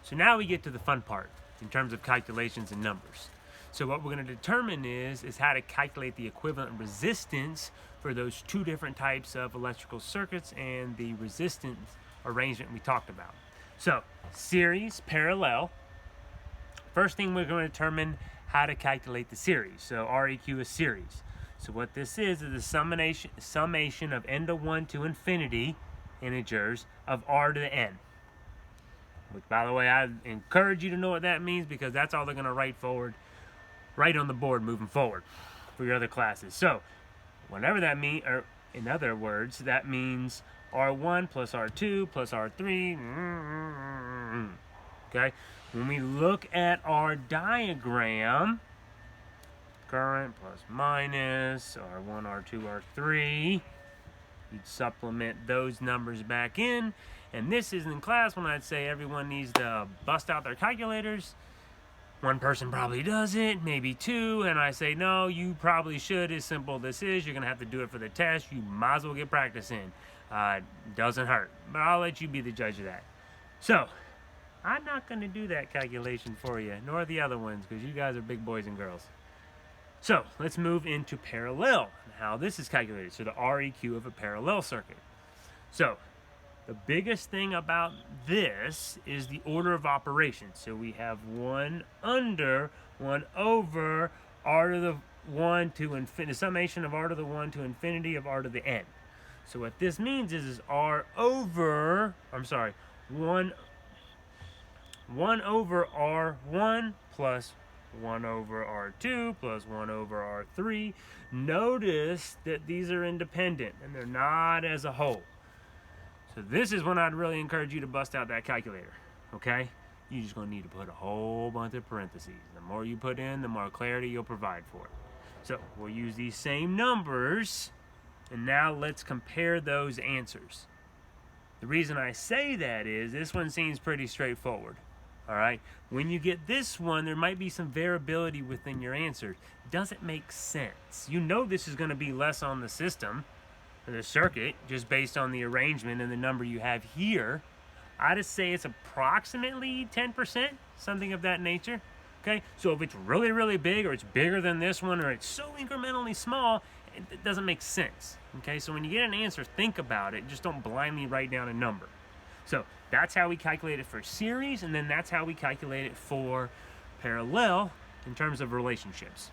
So now we get to the fun part in terms of calculations and numbers. So what we're going to determine is how to calculate the equivalent resistance for those two different types of electrical circuits and the resistance arrangement we talked about. So series, parallel. First thing we're going to determine how to calculate the series. So REQ is series. So what this is the summation of n to 1 to infinity integers of r to the n. Which, by the way, I encourage you to know what that means, because that's all they're going to write on the board moving forward for your other classes. So whatever that means, or in other words, that means R1 plus R2 plus R3. Okay? When we look at our diagram, current plus minus, R1, R2, R3, you'd supplement those numbers back in. And this is in class when I'd say everyone needs to bust out their calculators. One person probably does it, maybe two, and I say, no, you probably should. As simple as this is, you're going to have to do it for the test. You might as well get practice in. Doesn't hurt, but I'll let you be the judge of that. So, I'm not going to do that calculation for you, nor the other ones, because you guys are big boys and girls. So, let's move into parallel, and how this is calculated. So, the REQ of a parallel circuit. So, the biggest thing about this is the order of operations. So we have 1 under 1 over r to the 1 to infinity, summation of r to the 1 to infinity of r to the n. So what this means is r over, 1 over r1 plus 1 over r2 plus 1 over r3. Notice that these are independent and they're not as a whole. So this is when I'd really encourage you to bust out that calculator, okay? You're just going to need to put a whole bunch of parentheses. The more you put in, the more clarity you'll provide for it. So we'll use these same numbers, and now let's compare those answers. The reason I say that is this one seems pretty straightforward, all right? When you get this one, there might be some variability within your answers. Doesn't make sense. You know this is going to be less on the system, the circuit, just based on the arrangement and the number you have here. I just say it's approximately 10%, something of that nature. Okay, so if it's really, really big, or it's bigger than this one, or it's so incrementally small, it doesn't make sense. Okay, so when you get an answer, think about it. Just don't blindly write down a number. So that's how we calculate it for series, and then that's how we calculate it for parallel in terms of relationships.